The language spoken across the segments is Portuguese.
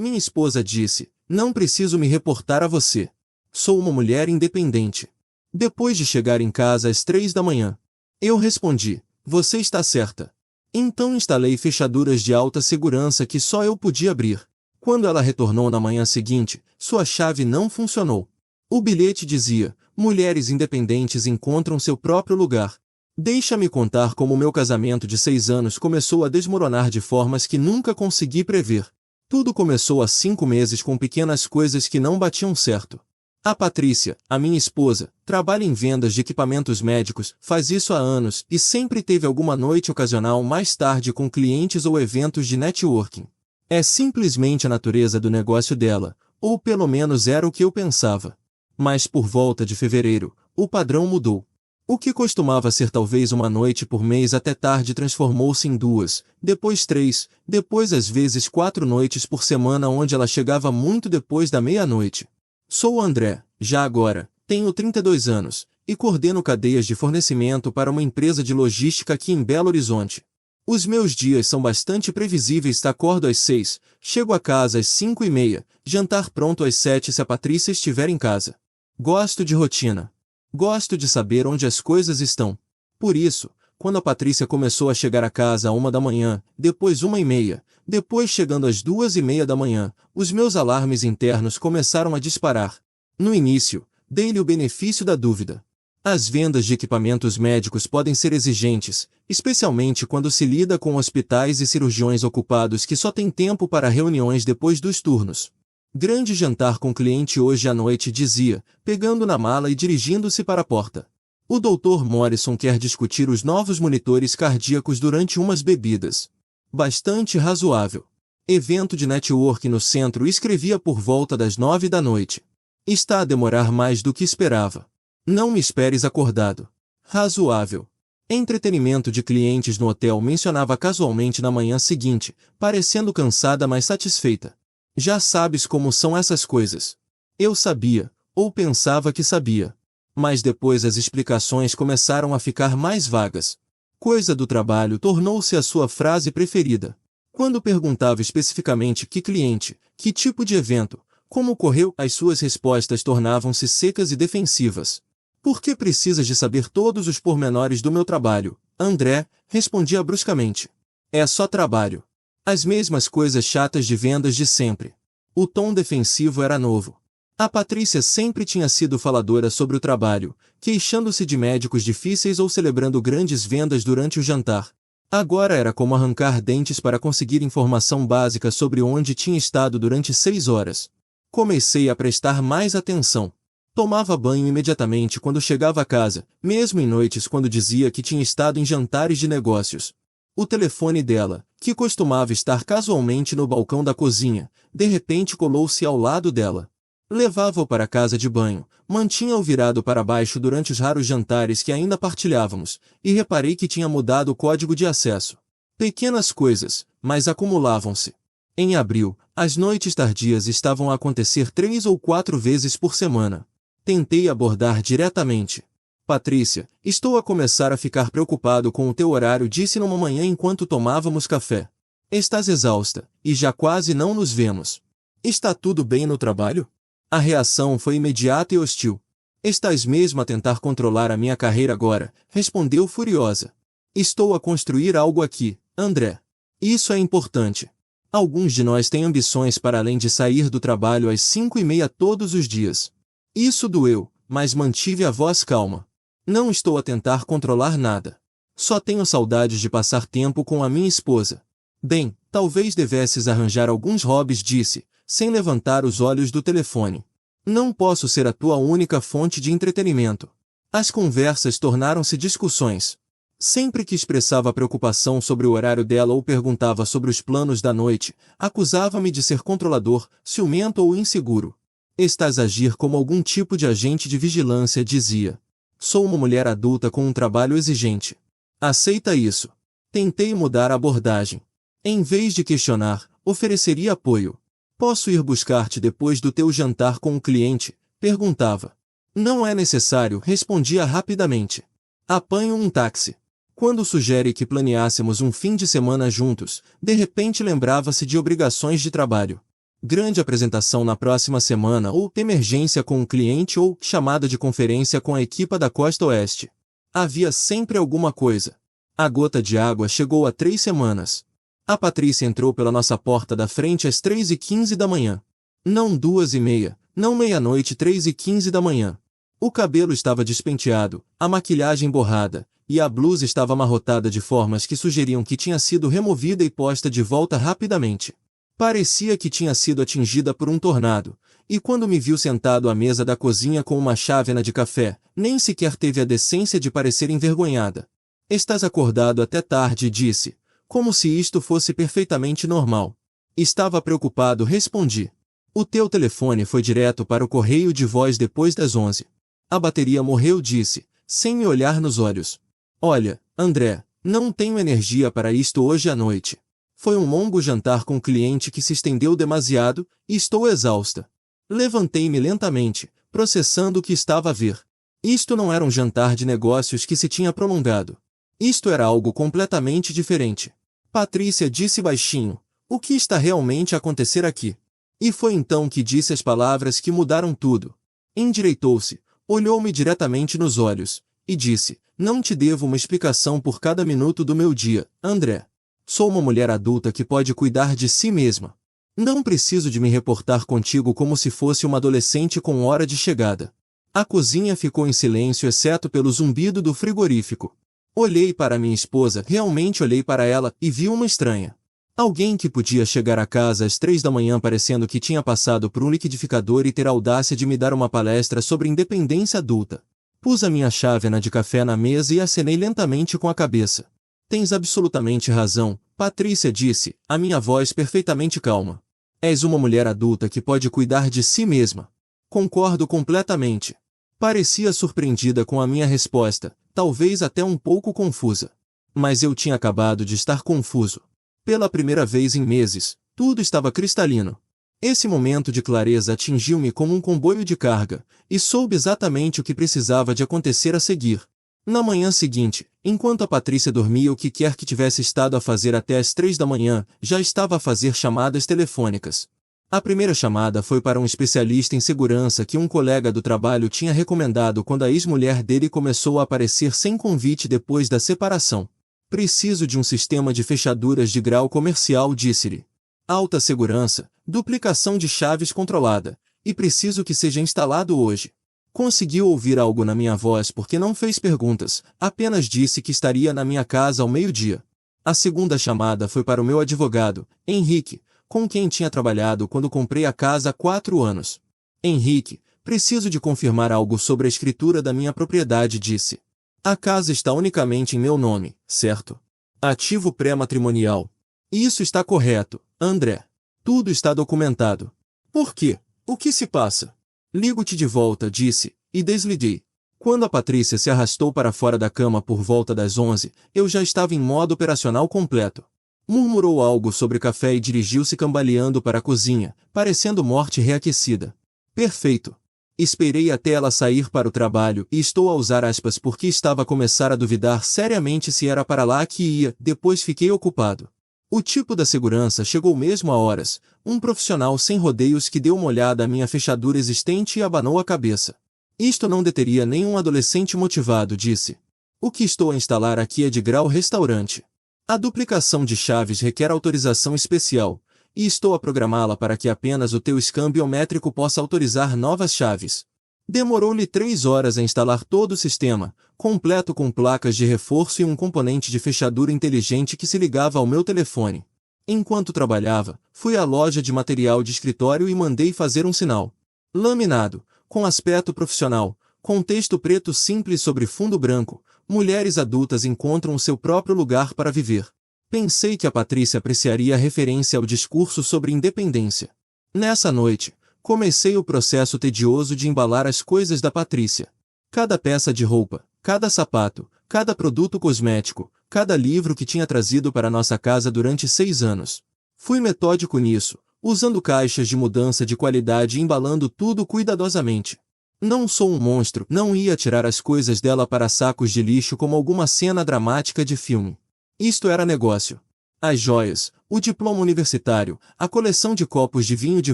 Minha esposa disse: não preciso me reportar a você. Sou uma mulher independente. Depois de chegar em casa às 3 da manhã, eu respondi: você está certa. Então instalei fechaduras de alta segurança que só eu podia abrir. Quando ela retornou na manhã seguinte, sua chave não funcionou. O bilhete dizia: mulheres independentes encontram seu próprio lugar. Deixa-me contar como meu casamento de 6 anos começou a desmoronar de formas que nunca consegui prever. Tudo começou há 5 meses com pequenas coisas que não batiam certo. A Patrícia, a minha esposa, trabalha em vendas de equipamentos médicos, faz isso há anos e sempre teve alguma noite ocasional mais tarde com clientes ou eventos de networking. É simplesmente a natureza do negócio dela, ou pelo menos era o que eu pensava. Mas por volta de fevereiro, o padrão mudou. O que costumava ser talvez uma noite por mês até tarde transformou-se em 2, depois 3, depois às vezes 4 noites por semana onde ela chegava muito depois da meia-noite. Sou o André, já agora, tenho 32 anos, e coordeno cadeias de fornecimento para uma empresa de logística aqui em Belo Horizonte. Os meus dias são bastante previsíveis. Acordo às 6, chego a casa às 5:30, jantar pronto às 7 se a Patrícia estiver em casa. Gosto de rotina. Gosto de saber onde as coisas estão. Por isso, quando a Patrícia começou a chegar a casa à 1 da manhã, depois 1:30, depois chegando às 2:30 da manhã, os meus alarmes internos começaram a disparar. No início, dei-lhe o benefício da dúvida. As vendas de equipamentos médicos podem ser exigentes, especialmente quando se lida com hospitais e cirurgiões ocupados que só têm tempo para reuniões depois dos turnos. Grande jantar com cliente hoje à noite, dizia, pegando na mala e dirigindo-se para a porta. O Dr. Morrison quer discutir os novos monitores cardíacos durante umas bebidas. Bastante razoável. Evento de network no centro, escrevia por volta das 9 da noite. Está a demorar mais do que esperava. Não me esperes acordado. Razoável. Entretenimento de clientes no hotel, mencionava casualmente na manhã seguinte, parecendo cansada mas satisfeita. Já sabes como são essas coisas. Eu sabia, ou pensava que sabia. Mas depois as explicações começaram a ficar mais vagas. Coisa do trabalho tornou-se a sua frase preferida. Quando perguntava especificamente que cliente, que tipo de evento, como ocorreu, as suas respostas tornavam-se secas e defensivas. Por que precisas de saber todos os pormenores do meu trabalho, André? Respondia bruscamente. É só trabalho. As mesmas coisas chatas de vendas de sempre. O tom defensivo era novo. A Patrícia sempre tinha sido faladora sobre o trabalho, queixando-se de médicos difíceis ou celebrando grandes vendas durante o jantar. Agora era como arrancar dentes para conseguir informação básica sobre onde tinha estado durante 6 horas. Comecei a prestar mais atenção. Tomava banho imediatamente quando chegava a casa, mesmo em noites quando dizia que tinha estado em jantares de negócios. O telefone dela, que costumava estar casualmente no balcão da cozinha, de repente colou-se ao lado dela. Levava-o para a casa de banho, mantinha-o virado para baixo durante os raros jantares que ainda partilhávamos, e reparei que tinha mudado o código de acesso. Pequenas coisas, mas acumulavam-se. Em abril, as noites tardias estavam a acontecer 3 ou 4 vezes por semana. Tentei abordar diretamente. Patrícia, estou a começar a ficar preocupado com o teu horário, disse numa manhã enquanto tomávamos café. Estás exausta, e já quase não nos vemos. Está tudo bem no trabalho? A reação foi imediata e hostil. Estás mesmo a tentar controlar a minha carreira agora, respondeu furiosa. Estou a construir algo aqui, André. Isso é importante. Alguns de nós têm ambições para além de sair do trabalho às 5:30 todos os dias. Isso doeu, mas mantive a voz calma. Não estou a tentar controlar nada. Só tenho saudades de passar tempo com a minha esposa. Bem, talvez devesses arranjar alguns hobbies, disse, sem levantar os olhos do telefone. Não posso ser a tua única fonte de entretenimento. As conversas tornaram-se discussões. Sempre que expressava preocupação sobre o horário dela ou perguntava sobre os planos da noite, acusava-me de ser controlador, ciumento ou inseguro. Estás a agir como algum tipo de agente de vigilância, dizia. Sou uma mulher adulta com um trabalho exigente. Aceita isso. Tentei mudar a abordagem. Em vez de questionar, ofereceria apoio. Posso ir buscar-te depois do teu jantar com o cliente? Perguntava. Não é necessário, respondia rapidamente. Apanho um táxi. Quando sugere que planeássemos um fim de semana juntos, de repente lembrava-se de obrigações de trabalho. grande apresentação na próxima semana ou emergência com um cliente ou chamada de conferência com a equipa da Costa Oeste. Havia sempre alguma coisa. A gota de água chegou há 3 semanas. A Patrícia entrou pela nossa porta da frente às 3h15 da manhã. Não 2h30, não meia-noite, 3h15 da manhã. O cabelo estava despenteado, a maquilhagem borrada, e a blusa estava amarrotada de formas que sugeriam que tinha sido removida e posta de volta rapidamente. Parecia que tinha sido atingida por um tornado, e quando me viu sentado à mesa da cozinha com uma chávena de café, nem sequer teve a decência de parecer envergonhada. Estás acordado até tarde, disse, como se isto fosse perfeitamente normal. Estava preocupado, respondi. O teu telefone foi direto para o correio de voz depois das 11. A bateria morreu, disse, sem me olhar nos olhos. Olha, André, não tenho energia para isto hoje à noite. Foi um longo jantar com o cliente que se estendeu demasiado, e estou exausta. Levantei-me lentamente, processando o que estava a ver. Isto não era um jantar de negócios que se tinha prolongado. Isto era algo completamente diferente. Patrícia disse baixinho, o que está realmente a acontecer aqui? E foi então que disse as palavras que mudaram tudo. Endireitou-se, olhou-me diretamente nos olhos, e disse, não te devo uma explicação por cada minuto do meu dia, André. Sou uma mulher adulta que pode cuidar de si mesma. Não preciso de me reportar contigo como se fosse uma adolescente com hora de chegada. A cozinha ficou em silêncio exceto pelo zumbido do frigorífico. Olhei para minha esposa, realmente olhei para ela, e vi uma estranha. Alguém que podia chegar a casa às 3 da manhã parecendo que tinha passado por um liquidificador e ter a audácia de me dar uma palestra sobre independência adulta. Pus a minha chávena de café na mesa e acenei lentamente com a cabeça. Tens absolutamente razão, Patrícia disse, a minha voz perfeitamente calma. És uma mulher adulta que pode cuidar de si mesma. Concordo completamente. Parecia surpreendida com a minha resposta, talvez até um pouco confusa. Mas eu tinha acabado de estar confuso. Pela primeira vez em meses, tudo estava cristalino. Esse momento de clareza atingiu-me como um comboio de carga, e soube exatamente o que precisava de acontecer a seguir. Na manhã seguinte, enquanto a Patrícia dormia o que quer que tivesse estado a fazer até às 3 da manhã, já estava a fazer chamadas telefônicas. A primeira chamada foi para um especialista em segurança que um colega do trabalho tinha recomendado quando a ex-mulher dele começou a aparecer sem convite depois da separação. Preciso de um sistema de fechaduras de grau comercial, disse-lhe. Alta segurança, duplicação de chaves controlada, e preciso que seja instalado hoje. Conseguiu ouvir algo na minha voz porque não fez perguntas, apenas disse que estaria na minha casa ao meio-dia. A segunda chamada foi para o meu advogado, Henrique, com quem tinha trabalhado quando comprei a casa há 4 anos. Henrique, preciso de confirmar algo sobre a escritura da minha propriedade, disse. A casa está unicamente em meu nome, certo? Ativo pré-matrimonial. Isso está correto, André. Tudo está documentado. Por quê? O que se passa? Ligo-te de volta, disse, e desliguei. Quando a Patrícia se arrastou para fora da cama por volta das 11, eu já estava em modo operacional completo. Murmurou algo sobre café e dirigiu-se cambaleando para a cozinha, parecendo morte reaquecida. Perfeito. Esperei até ela sair para o trabalho e estou a usar aspas porque estava a começar a duvidar seriamente se era para lá que ia, depois fiquei ocupado. O tipo da segurança chegou mesmo a horas, um profissional sem rodeios que deu uma olhada à minha fechadura existente e abanou a cabeça. Isto não deteria nenhum adolescente motivado, disse. O que estou a instalar aqui é de grau restaurante. A duplicação de chaves requer autorização especial, e estou a programá-la para que apenas o teu scan biométrico possa autorizar novas chaves. Demorou-lhe 3 horas a instalar todo o sistema, completo com placas de reforço e um componente de fechadura inteligente que se ligava ao meu telefone. Enquanto trabalhava, fui à loja de material de escritório e mandei fazer um sinal. Laminado, com aspecto profissional, com texto preto simples sobre fundo branco, mulheres adultas encontram o seu próprio lugar para viver. Pensei que a Patrícia apreciaria a referência ao discurso sobre independência. Nessa noite, comecei o processo tedioso de embalar as coisas da Patrícia. Cada peça de roupa, cada sapato, cada produto cosmético, cada livro que tinha trazido para nossa casa durante 6 anos. Fui metódico nisso, usando caixas de mudança de qualidade e embalando tudo cuidadosamente. Não sou um monstro, não ia tirar as coisas dela para sacos de lixo como alguma cena dramática de filme. Isto era negócio. As joias, o diploma universitário, a coleção de copos de vinho de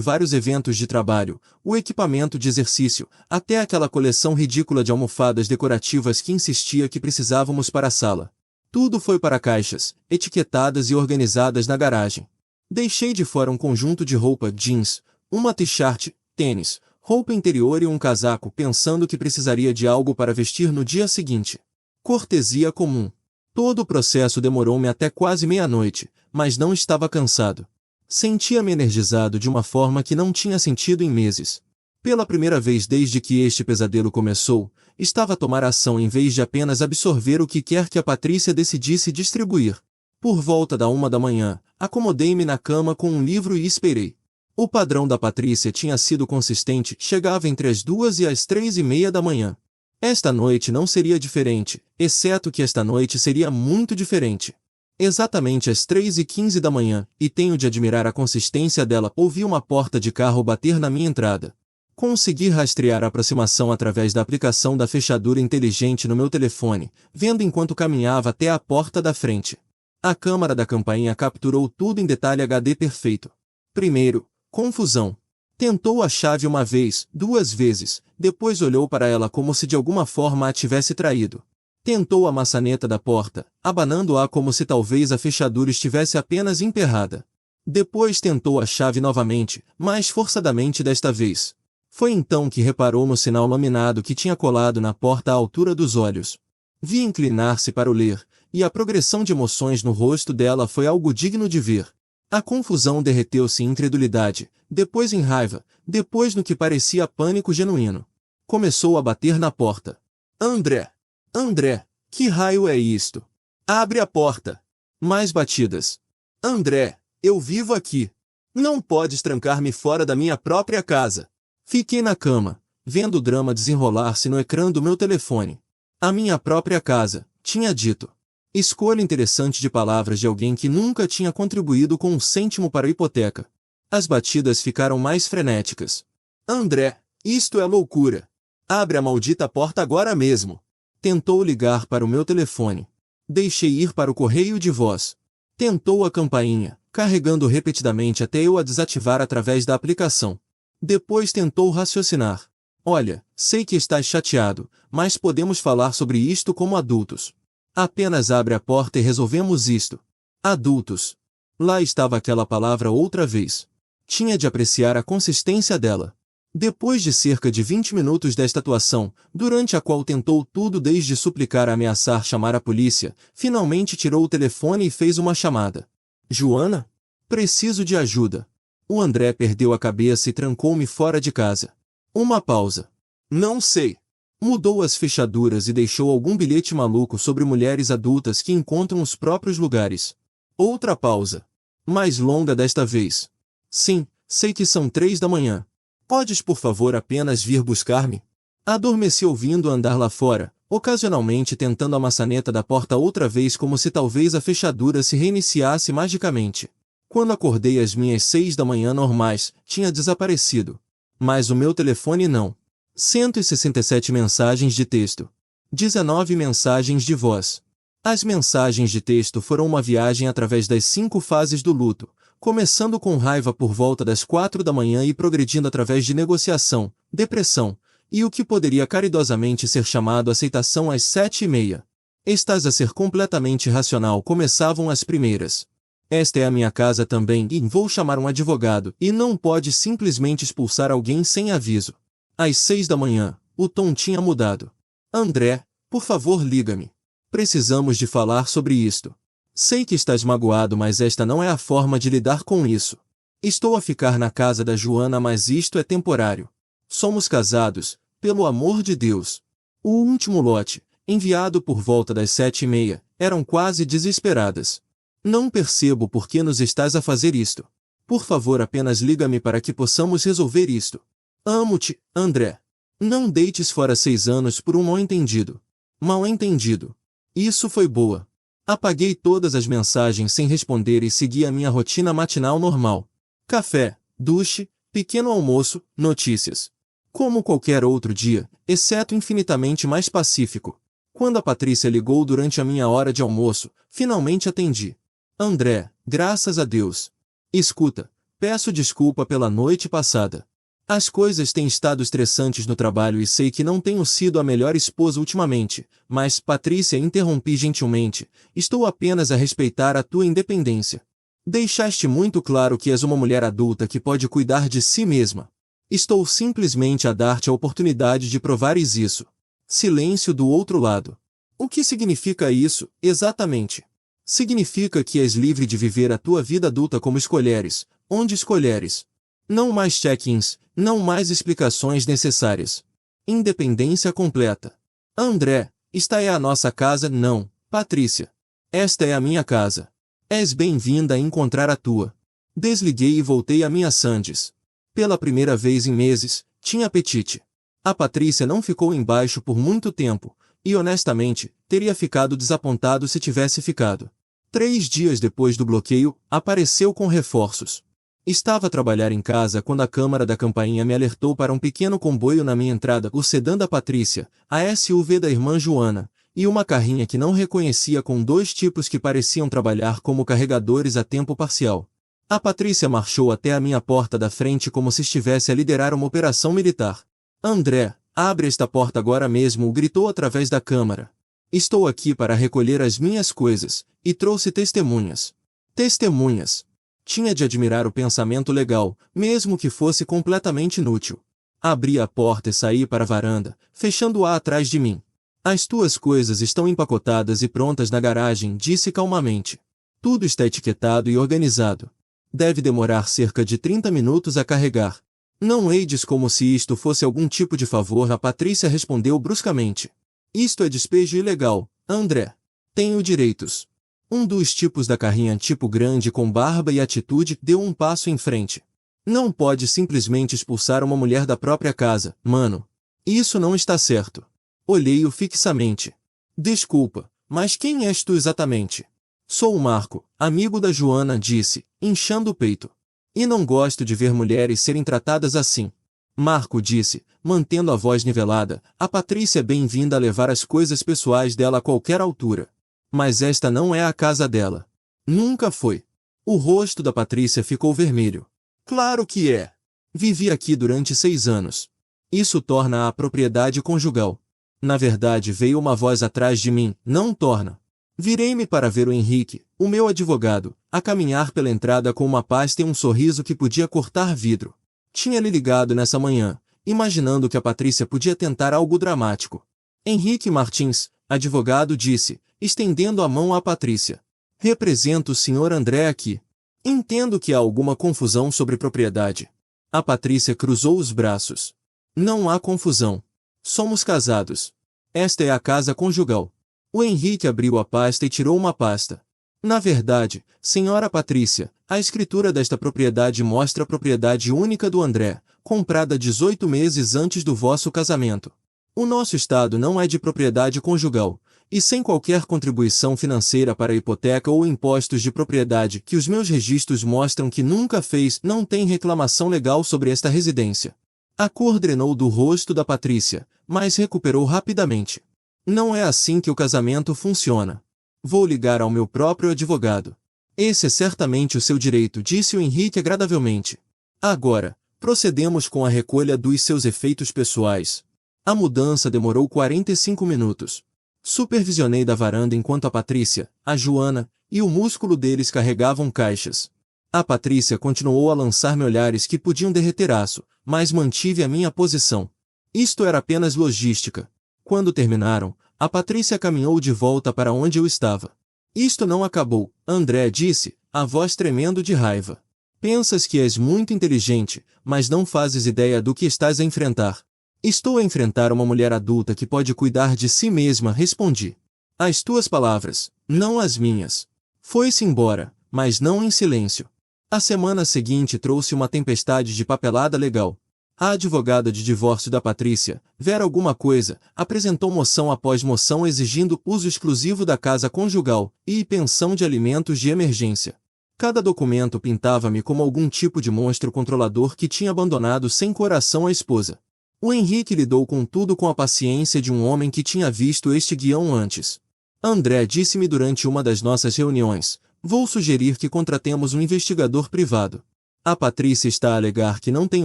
vários eventos de trabalho, o equipamento de exercício, até aquela coleção ridícula de almofadas decorativas que insistia que precisávamos para a sala. Tudo foi para caixas, etiquetadas e organizadas na garagem. Deixei de fora um conjunto de roupa jeans, uma t-shirt, tênis, roupa interior e um casaco pensando que precisaria de algo para vestir no dia seguinte. Cortesia comum. Todo o processo demorou-me até quase meia-noite, mas não estava cansado. Sentia-me energizado de uma forma que não tinha sentido em meses. Pela primeira vez desde que este pesadelo começou, estava a tomar ação em vez de apenas absorver o que quer que a Patrícia decidisse distribuir. Por volta da 1 da manhã, acomodei-me na cama com um livro e esperei. O padrão da Patrícia tinha sido consistente, chegava entre as 2 e as 3:30 da manhã. Esta noite não seria diferente, exceto que esta noite seria muito diferente. Exatamente às 3:15 da manhã, e tenho de admirar a consistência dela, ouvi uma porta de carro bater na minha entrada. Consegui rastrear a aproximação através da aplicação da fechadura inteligente no meu telefone, vendo enquanto caminhava até a porta da frente. A câmara da campainha capturou tudo em detalhe HD perfeito. Primeiro, confusão. Tentou a chave uma vez, 2 vezes, depois olhou para ela como se de alguma forma a tivesse traído. Tentou a maçaneta da porta, abanando-a como se talvez a fechadura estivesse apenas emperrada. Depois tentou a chave novamente, mais forçadamente desta vez. Foi então que reparou no sinal laminado que tinha colado na porta à altura dos olhos. Vi inclinar-se para o ler, e a progressão de emoções no rosto dela foi algo digno de ver. A confusão derreteu-se em incredulidade, depois em raiva, depois no que parecia pânico genuíno. Começou a bater na porta. André! André! Que raio é isto? Abre a porta! Mais batidas. André! Eu vivo aqui! Não podes trancar-me fora da minha própria casa! Fiquei na cama, vendo o drama desenrolar-se no ecrã do meu telefone. A minha própria casa, tinha dito. Escolha interessante de palavras de alguém que nunca tinha contribuído com um cêntimo para a hipoteca. As batidas ficaram mais frenéticas. André, isto é loucura. Abre a maldita porta agora mesmo. Tentou ligar para o meu telefone. Deixei ir para o correio de voz. Tentou a campainha, carregando repetidamente até eu a desativar através da aplicação. Depois tentou raciocinar. Olha, sei que estás chateado, mas podemos falar sobre isto como adultos. Apenas abre a porta e resolvemos isto. Adultos. Lá estava aquela palavra outra vez. Tinha de apreciar a consistência dela. Depois de cerca de 20 minutos desta atuação, durante a qual tentou tudo desde suplicar a ameaçar chamar a polícia, finalmente tirou o telefone e fez uma chamada. Joana? Preciso de ajuda. O André perdeu a cabeça e trancou-me fora de casa. Uma pausa. Não sei. Mudou as fechaduras e deixou algum bilhete maluco sobre mulheres adultas que encontram os próprios lugares. Outra pausa. Mais longa desta vez. Sim, sei que são 3 da manhã. Podes por favor apenas vir buscar-me? Adormeci ouvindo andar lá fora, ocasionalmente tentando a maçaneta da porta outra vez como se talvez a fechadura se reiniciasse magicamente. Quando acordei às minhas 6 da manhã normais, tinha desaparecido. Mas o meu telefone não. 167 mensagens de texto. 19 mensagens de voz. As mensagens de texto foram uma viagem através das 5 fases do luto, começando com raiva por volta das 4 da manhã e progredindo através de negociação, depressão, e o que poderia caridosamente ser chamado aceitação às 7:30. Estás a ser completamente irracional, começavam as primeiras. Esta é a minha casa também e vou chamar um advogado, e não pode simplesmente expulsar alguém sem aviso. Às 6 da manhã, o tom tinha mudado. André, por favor liga-me. Precisamos de falar sobre isto. Sei que estás magoado, mas esta não é a forma de lidar com isso. Estou a ficar na casa da Joana, mas isto é temporário. Somos casados, pelo amor de Deus. O último lote, enviado por volta das 7:30, eram quase desesperadas. Não percebo por que nos estás a fazer isto. Por favor, apenas liga-me para que possamos resolver isto. Amo-te, André. Não deites fora 6 anos por um mal-entendido. Mal-entendido. Isso foi boa. Apaguei todas as mensagens sem responder e segui a minha rotina matinal normal. Café, duche, pequeno almoço, notícias. Como qualquer outro dia, exceto infinitamente mais pacífico. Quando a Patrícia ligou durante a minha hora de almoço, finalmente atendi. André, Graças a Deus. Escuta, peço desculpa pela noite passada. As coisas têm estado estressantes no trabalho e sei que não tenho sido a melhor esposa ultimamente, mas, Patrícia, interrompi gentilmente, estou apenas a respeitar a tua independência. Deixaste muito claro que és uma mulher adulta que pode cuidar de si mesma. Estou simplesmente a dar-te a oportunidade de provares isso. Silêncio do outro lado. O que significa isso, exatamente? Significa que és livre de viver a tua vida adulta como escolheres, onde escolheres. Não mais check-ins, não mais explicações necessárias. Independência completa. André, esta é a nossa casa, não, Patrícia. Esta é a minha casa. És bem-vinda a encontrar a tua. Desliguei e voltei à minha sandes. Pela primeira vez em meses, tinha apetite. A Patrícia não ficou embaixo por muito tempo, e honestamente, teria ficado desapontado se tivesse ficado. 3 dias depois do bloqueio, apareceu com reforços. Estava a trabalhar em casa quando a câmara da campainha me alertou para um pequeno comboio na minha entrada, o sedã da Patrícia, a SUV da irmã Joana, e uma carrinha que não reconhecia com 2 tipos que pareciam trabalhar como carregadores a tempo parcial. A Patrícia marchou até a minha porta da frente como se estivesse a liderar uma operação militar. André, abre esta porta agora mesmo, gritou através da câmara. Estou aqui para recolher as minhas coisas, e trouxe testemunhas. Testemunhas. Tinha de admirar o pensamento legal, mesmo que fosse completamente inútil. Abri a porta e saí para a varanda, fechando-a atrás de mim. As tuas coisas estão empacotadas e prontas na garagem, disse calmamente. Tudo está etiquetado e organizado. Deve demorar cerca de 30 minutos a carregar. Não eides como se isto fosse algum tipo de favor, a Patrícia respondeu bruscamente. Isto é despejo ilegal, André. Tenho direitos. Um dos tipos da carrinha tipo grande com barba e atitude deu um passo em frente. Não pode simplesmente expulsar uma mulher da própria casa, mano. Isso não está certo. Olhei-o fixamente. Desculpa, mas quem és tu exatamente? Sou o Marco, amigo da Joana, disse, inchando o peito. E não gosto de ver mulheres serem tratadas assim. Marco disse, mantendo a voz nivelada, a Patrícia é bem-vinda a levar as coisas pessoais dela a qualquer altura. Mas esta não é a casa dela. Nunca foi. O rosto da Patrícia ficou vermelho. Claro que é. Vivi aqui durante 6 anos. Isso torna a propriedade conjugal. Na verdade, veio uma voz atrás de mim, não torna. Virei-me para ver o Henrique, o meu advogado, a caminhar pela entrada com uma pasta e um sorriso que podia cortar vidro. Tinha-lhe ligado nessa manhã, imaginando que a Patrícia podia tentar algo dramático. Henrique Martins, advogado, disse, estendendo a mão à Patrícia. Represento o Sr. André aqui. Entendo que há alguma confusão sobre propriedade. A Patrícia cruzou os braços. Não há confusão. Somos casados. Esta é a casa conjugal. O Henrique abriu a pasta e tirou uma pasta. Na verdade, senhora Patrícia, a escritura desta propriedade mostra a propriedade única do André, comprada 18 meses antes do vosso casamento. O nosso estado não é de propriedade conjugal, e sem qualquer contribuição financeira para a hipoteca ou impostos de propriedade que os meus registros mostram que nunca fez, não tem reclamação legal sobre esta residência. A cor drenou do rosto da Patrícia, mas recuperou rapidamente. Não é assim que o casamento funciona. Vou ligar ao meu próprio advogado. Esse é certamente o seu direito, disse o Henrique agradavelmente. Agora, procedemos com a recolha dos seus efeitos pessoais. A mudança demorou 45 minutos. Supervisionei da varanda enquanto a Patrícia, a Joana e o músculo deles carregavam caixas. A Patrícia continuou a lançar-me olhares que podiam derreter aço, mas mantive a minha posição. Isto era apenas logística. Quando terminaram, a Patrícia caminhou de volta para onde eu estava. Isto não acabou, André disse, a voz tremendo de raiva. Pensas que és muito inteligente, mas não fazes ideia do que estás a enfrentar. Estou a enfrentar uma mulher adulta que pode cuidar de si mesma, respondi. As tuas palavras, não as minhas. Foi-se embora, mas não em silêncio. A semana seguinte trouxe uma tempestade de papelada legal. A advogada de divórcio da Patrícia, Vera alguma coisa, apresentou moção após moção exigindo uso exclusivo da casa conjugal e pensão de alimentos de emergência. Cada documento pintava-me como algum tipo de monstro controlador que tinha abandonado sem coração a esposa. O Henrique lidou com tudo com a paciência de um homem que tinha visto este guião antes. André disse-me durante uma das nossas reuniões, Vou sugerir que contratemos um investigador privado. A Patrícia está a alegar que não tem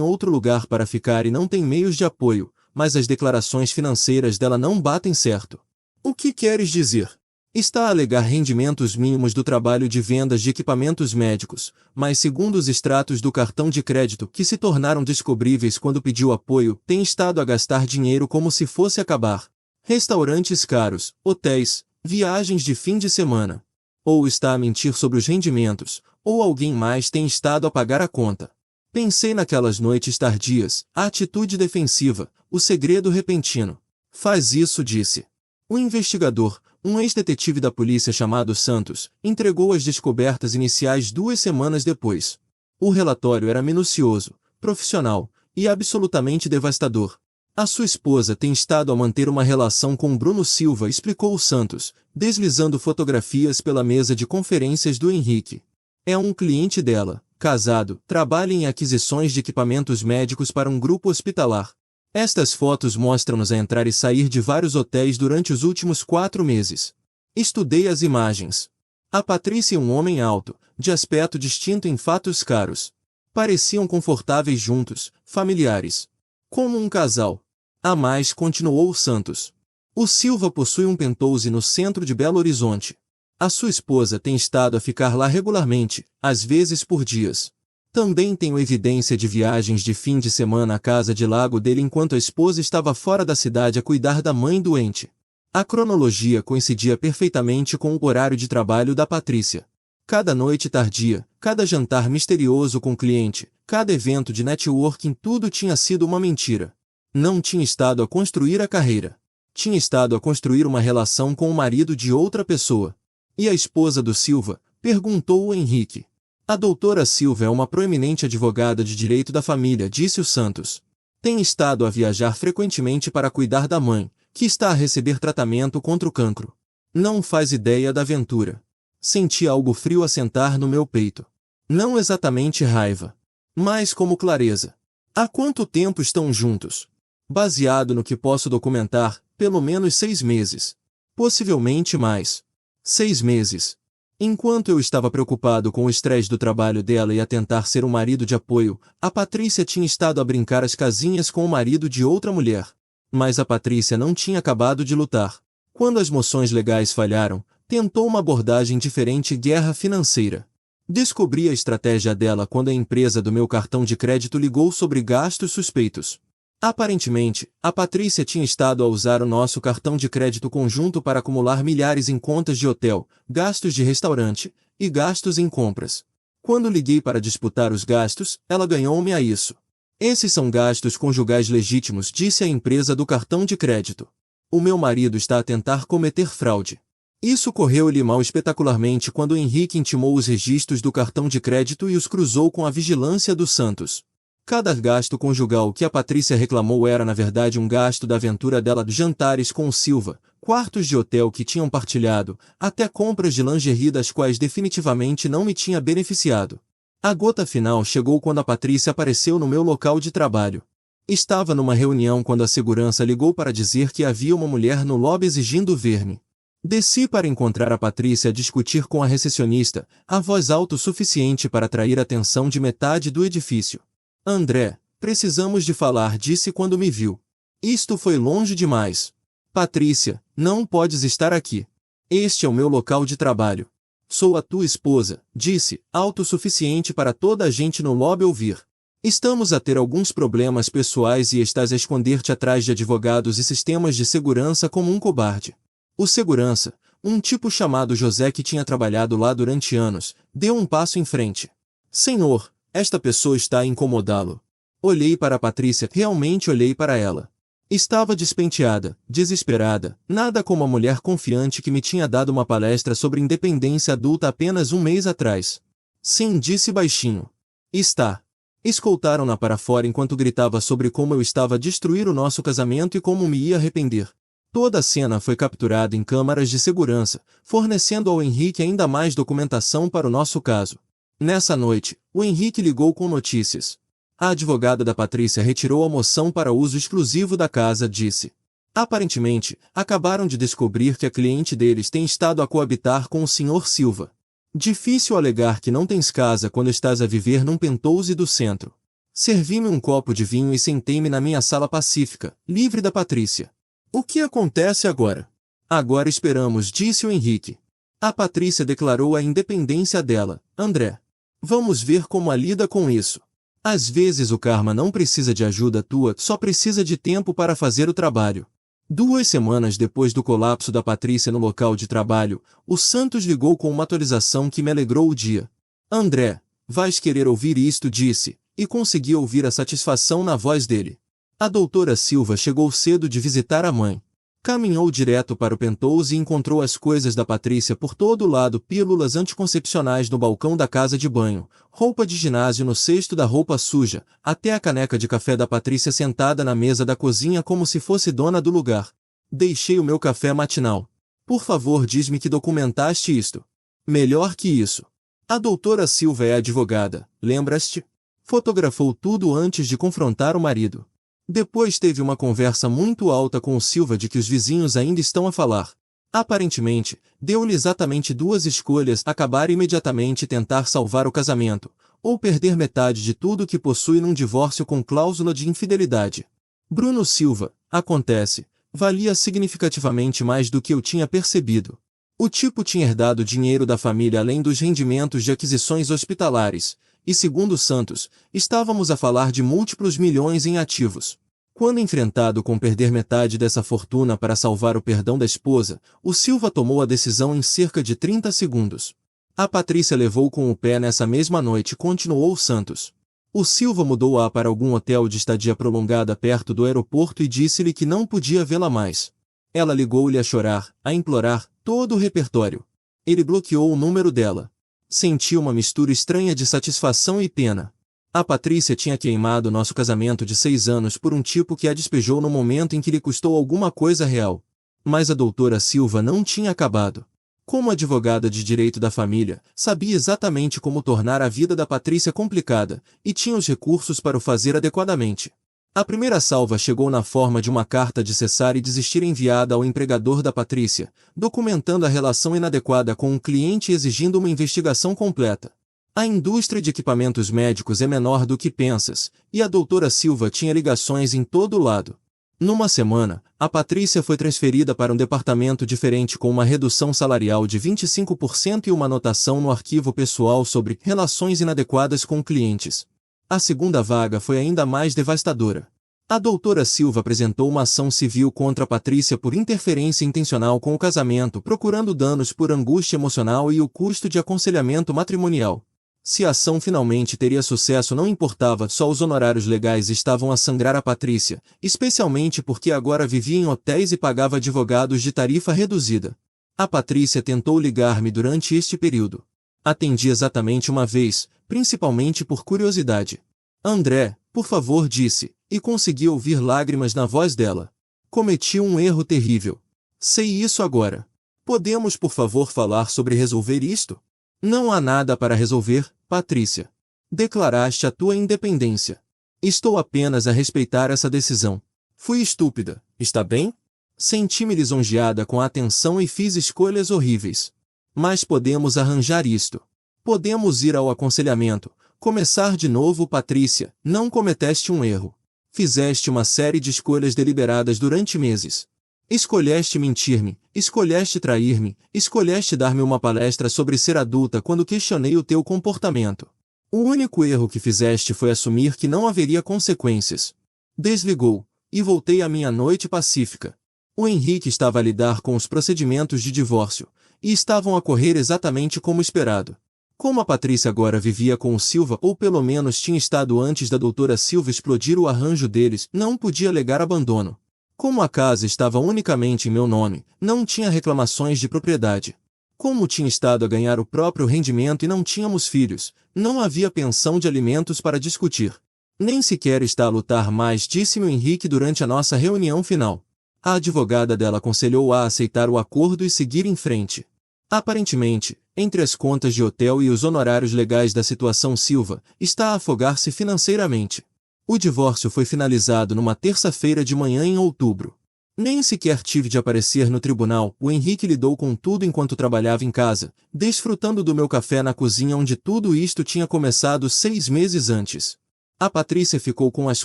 outro lugar para ficar e não tem meios de apoio, mas as declarações financeiras dela não batem certo. O que queres dizer? Está a alegar rendimentos mínimos do trabalho de vendas de equipamentos médicos, mas segundo os extratos do cartão de crédito que se tornaram descobríveis quando pediu apoio, tem estado a gastar dinheiro como se fosse acabar. Restaurantes caros, hotéis, viagens de fim de semana. Ou está a mentir sobre os rendimentos, ou alguém mais tem estado a pagar a conta. Pensei naquelas noites tardias, a atitude defensiva, o segredo repentino. Faz isso, disse. O investigador, um ex-detetive da polícia chamado Santos, entregou as descobertas iniciais 2 semanas depois. O relatório era minucioso, profissional e absolutamente devastador. A sua esposa tem estado a manter uma relação com Bruno Silva, explicou o Santos, deslizando fotografias pela mesa de conferências do Henrique. É um cliente dela, casado, trabalha em aquisições de equipamentos médicos para um grupo hospitalar. Estas fotos mostram-nos a entrar e sair de vários hotéis durante os últimos 4 meses. Estudei as imagens. A Patrícia e um homem alto, de aspecto distinto em fatos caros. Pareciam confortáveis juntos, familiares. Como um casal. A mais, continuou Santos. O Silva possui um penthouse no centro de Belo Horizonte. A sua esposa tem estado a ficar lá regularmente, às vezes por dias. Também tenho evidência de viagens de fim de semana à casa de lago dele enquanto a esposa estava fora da cidade a cuidar da mãe doente. A cronologia coincidia perfeitamente com o horário de trabalho da Patrícia. Cada noite tardia, cada jantar misterioso com o cliente, cada evento de networking, tudo tinha sido uma mentira. Não tinha estado a construir a carreira. Tinha estado a construir uma relação com o marido de outra pessoa. E a esposa do Silva? Perguntou o Henrique. A doutora Silva é uma proeminente advogada de direito da família, disse o Santos. Tem estado a viajar frequentemente para cuidar da mãe, que está a receber tratamento contra o cancro. Não faz ideia da aventura. Senti algo frio assentar no meu peito. Não exatamente raiva, mas como clareza. Há quanto tempo estão juntos? Baseado no que posso documentar, pelo menos 6 meses. Possivelmente mais. 6 meses. Enquanto eu estava preocupado com o estresse do trabalho dela e a tentar ser um marido de apoio, a Patrícia tinha estado a brincar às casinhas com o marido de outra mulher. Mas a Patrícia não tinha acabado de lutar. Quando as moções legais falharam, tentou uma abordagem diferente: guerra financeira. Descobri a estratégia dela quando a empresa do meu cartão de crédito ligou sobre gastos suspeitos. Aparentemente, a Patrícia tinha estado a usar o nosso cartão de crédito conjunto para acumular milhares em contas de hotel, gastos de restaurante e gastos em compras. Quando liguei para disputar os gastos, ela ganhou-me a isso. Esses são gastos conjugais legítimos, disse a empresa do cartão de crédito. O meu marido está a tentar cometer fraude. Isso correu-lhe mal espetacularmente quando o Henrique intimou os registros do cartão de crédito e os cruzou com a vigilância do Santos. Cada gasto conjugal que a Patrícia reclamou era na verdade um gasto da aventura dela de jantares com o Silva, quartos de hotel que tinham partilhado, até compras de lingerie das quais definitivamente não me tinha beneficiado. A gota final chegou quando a Patrícia apareceu no meu local de trabalho. Estava numa reunião quando a segurança ligou para dizer que havia uma mulher no lobby exigindo ver-me. Desci para encontrar a Patrícia a discutir com a recepcionista, a voz alta o suficiente para atrair a atenção de metade do edifício. André, precisamos de falar, disse quando me viu. Isto foi longe demais. Patrícia, não podes estar aqui. Este é o meu local de trabalho. Sou a tua esposa, disse, alto o suficiente para toda a gente no lobby ouvir. Estamos a ter alguns problemas pessoais e estás a esconder-te atrás de advogados e sistemas de segurança como um cobarde. O segurança, um tipo chamado José que tinha trabalhado lá durante anos, deu um passo em frente. Senhor, esta pessoa está a incomodá-lo. Olhei para a Patrícia, realmente olhei para ela. Estava despenteada, desesperada, nada como a mulher confiante que me tinha dado uma palestra sobre independência adulta apenas um mês atrás. Sim, disse baixinho. Está. Escoltaram-na para fora enquanto gritava sobre como eu estava a destruir o nosso casamento e como me ia arrepender. Toda a cena foi capturada em câmaras de segurança, fornecendo ao Henrique ainda mais documentação para o nosso caso. Nessa noite, o Henrique ligou com notícias. A advogada da Patrícia retirou a moção para uso exclusivo da casa, disse. Aparentemente, acabaram de descobrir que a cliente deles tem estado a coabitar com o Sr. Silva. Difícil alegar que não tens casa quando estás a viver num penthouse do centro. Servi-me um copo de vinho e sentei-me na minha sala pacífica, livre da Patrícia. O que acontece agora? Agora esperamos, disse o Henrique. A Patrícia declarou a independência dela, André. Vamos ver como a lida com isso. Às vezes o karma não precisa de ajuda tua, só precisa de tempo para fazer o trabalho. 2 semanas depois do colapso da Patrícia no local de trabalho, o Santos ligou com uma atualização que me alegrou o dia. André, vais querer ouvir isto, disse, e consegui ouvir a satisfação na voz dele. A doutora Silva chegou cedo de visitar a mãe. Caminhou direto para o penthouse e encontrou as coisas da Patrícia por todo lado, pílulas anticoncepcionais no balcão da casa de banho, roupa de ginásio no cesto da roupa suja, até a caneca de café da Patrícia sentada na mesa da cozinha como se fosse dona do lugar. Deixei o meu café matinal. Por favor, diz-me que documentaste isto. Melhor que isso. A doutora Silva é advogada, lembras-te? Fotografou tudo antes de confrontar o marido. Depois teve uma conversa muito alta com o Silva de que os vizinhos ainda estão a falar. Aparentemente, deu-lhe exatamente 2 escolhas: acabar imediatamente e tentar salvar o casamento, ou perder metade de tudo que possui num divórcio com cláusula de infidelidade. Bruno Silva, acontece, valia significativamente mais do que eu tinha percebido. O tipo tinha herdado dinheiro da família além dos rendimentos de aquisições hospitalares, e segundo Santos, estávamos a falar de múltiplos milhões em ativos. Quando enfrentado com perder metade dessa fortuna para salvar o perdão da esposa, o Silva tomou a decisão em cerca de 30 segundos. A Patrícia levou com o pé nessa mesma noite, continuou Santos. O Silva mudou-a para algum hotel de estadia prolongada perto do aeroporto e disse-lhe que não podia vê-la mais. Ela ligou-lhe a chorar, a implorar, todo o repertório. Ele bloqueou o número dela. Senti uma mistura estranha de satisfação e pena. A Patrícia tinha queimado nosso casamento de 6 anos por um tipo que a despejou no momento em que lhe custou alguma coisa real. Mas a doutora Silva não tinha acabado. Como advogada de direito da família, sabia exatamente como tornar a vida da Patrícia complicada, e tinha os recursos para o fazer adequadamente. A primeira salva chegou na forma de uma carta de cessar e desistir enviada ao empregador da Patrícia, documentando a relação inadequada com um cliente e exigindo uma investigação completa. A indústria de equipamentos médicos é menor do que pensas, e a doutora Silva tinha ligações em todo lado. Numa semana, a Patrícia foi transferida para um departamento diferente com uma redução salarial de 25% e uma anotação no arquivo pessoal sobre relações inadequadas com clientes. A segunda vaga foi ainda mais devastadora. A doutora Silva apresentou uma ação civil contra a Patrícia por interferência intencional com o casamento, procurando danos por angústia emocional e o custo de aconselhamento matrimonial. Se a ação finalmente teria sucesso não importava, só os honorários legais estavam a sangrar a Patrícia, especialmente porque agora vivia em hotéis e pagava advogados de tarifa reduzida. A Patrícia tentou ligar-me durante este período. Atendi exatamente uma vez, principalmente por curiosidade. André, por favor, disse, e consegui ouvir lágrimas na voz dela. Cometi um erro terrível. Sei isso agora. Podemos, por favor, falar sobre resolver isto? Não há nada para resolver, Patrícia. Declaraste a tua independência. Estou apenas a respeitar essa decisão. Fui estúpida, está bem? Senti-me lisonjeada com a atenção e fiz escolhas horríveis. Mas podemos arranjar isto. Podemos ir ao aconselhamento. Começar de novo, Patrícia, não cometeste um erro. Fizeste uma série de escolhas deliberadas durante meses. Escolheste mentir-me, escolheste trair-me, escolheste dar-me uma palestra sobre ser adulta quando questionei o teu comportamento. O único erro que fizeste foi assumir que não haveria consequências. Desligou, e voltei à minha noite pacífica. O Henrique estava a lidar com os procedimentos de divórcio, e estavam a correr exatamente como esperado. Como a Patrícia agora vivia com o Silva, ou pelo menos tinha estado antes da doutora Silva explodir o arranjo deles, não podia alegar abandono. Como a casa estava unicamente em meu nome, não tinha reclamações de propriedade. Como tinha estado a ganhar o próprio rendimento e não tínhamos filhos, não havia pensão de alimentos para discutir. Nem sequer está a lutar mais, disse-me o Henrique durante a nossa reunião final. A advogada dela aconselhou-a a aceitar o acordo e seguir em frente. Aparentemente, entre as contas de hotel e os honorários legais da situação Silva, está a afogar-se financeiramente. O divórcio foi finalizado numa terça-feira de manhã em outubro. Nem sequer tive de aparecer no tribunal, o Henrique lidou com tudo enquanto trabalhava em casa, desfrutando do meu café na cozinha onde tudo isto tinha começado 6 meses antes. A Patrícia ficou com as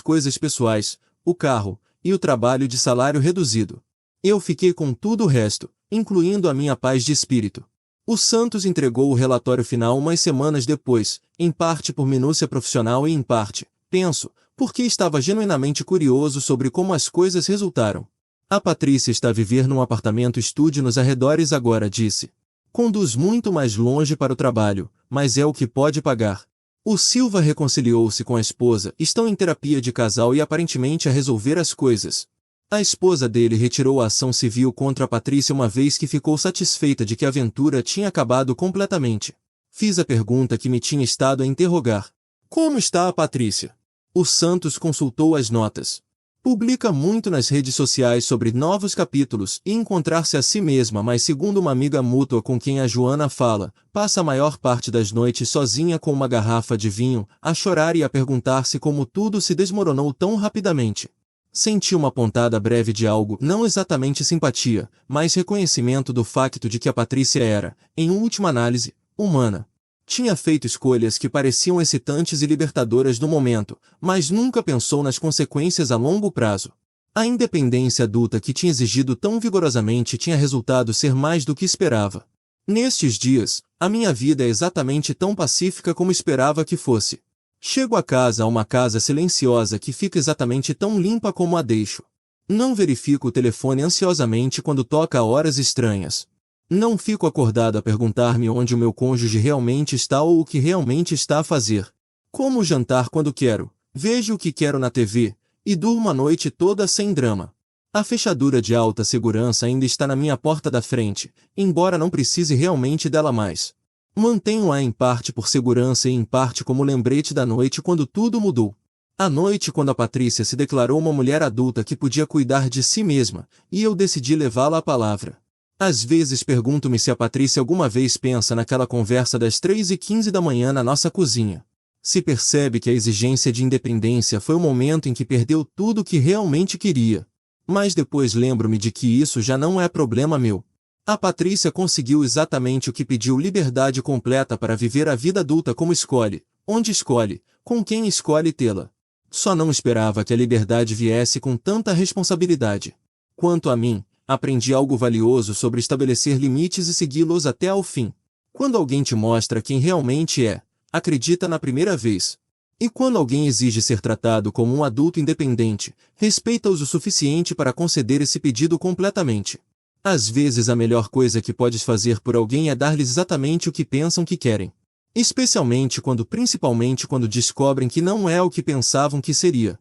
coisas pessoais, o carro, e o trabalho de salário reduzido. Eu fiquei com tudo o resto, incluindo a minha paz de espírito. O Santos entregou o relatório final umas semanas depois, em parte por minúcia profissional e em parte, penso, porque estava genuinamente curioso sobre como as coisas resultaram. A Patrícia está a viver num apartamento estúdio nos arredores agora, disse. Conduz muito mais longe para o trabalho, mas é o que pode pagar. O Silva reconciliou-se com a esposa, estão em terapia de casal e aparentemente a resolver as coisas. A esposa dele retirou a ação civil contra a Patrícia uma vez que ficou satisfeita de que a aventura tinha acabado completamente. Fiz a pergunta que me tinha estado a interrogar. Como está a Patrícia? O Santos consultou as notas. Publica muito nas redes sociais sobre novos capítulos e encontrar-se a si mesma, mas segundo uma amiga mútua com quem a Joana fala, passa a maior parte das noites sozinha com uma garrafa de vinho, a chorar e a perguntar-se como tudo se desmoronou tão rapidamente. Senti uma pontada breve de algo, não exatamente simpatia, mas reconhecimento do facto de que a Patrícia era, em última análise, humana. Tinha feito escolhas que pareciam excitantes e libertadoras no momento, mas nunca pensou nas consequências a longo prazo. A independência adulta que tinha exigido tão vigorosamente tinha resultado ser mais do que esperava. Nestes dias, a minha vida é exatamente tão pacífica como esperava que fosse. Chego a uma casa silenciosa que fica exatamente tão limpa como a deixo. Não verifico o telefone ansiosamente quando toca a horas estranhas. Não fico acordado a perguntar-me onde o meu cônjuge realmente está ou o que realmente está a fazer. Como jantar quando quero, vejo o que quero na TV, e durmo a noite toda sem drama. A fechadura de alta segurança ainda está na minha porta da frente, embora não precise realmente dela mais. Mantenho-a em parte por segurança e em parte como lembrete da noite quando tudo mudou. À noite quando a Patrícia se declarou uma mulher adulta que podia cuidar de si mesma, e eu decidi levá-la à palavra. Às vezes pergunto-me se a Patrícia alguma vez pensa naquela conversa das 3h15 da manhã na nossa cozinha. Se percebe que a exigência de independência foi o momento em que perdeu tudo o que realmente queria. Mas depois lembro-me de que isso já não é problema meu. A Patrícia conseguiu exatamente o que pediu: liberdade completa para viver a vida adulta como escolhe, onde escolhe, com quem escolhe tê-la. Só não esperava que a liberdade viesse com tanta responsabilidade. Quanto a mim, aprendi algo valioso sobre estabelecer limites e segui-los até ao fim. Quando alguém te mostra quem realmente é, acredita na primeira vez. E quando alguém exige ser tratado como um adulto independente, respeita-os o suficiente para conceder esse pedido completamente. Às vezes a melhor coisa que podes fazer por alguém é dar-lhes exatamente o que pensam que querem. Principalmente quando descobrem que não é o que pensavam que seria.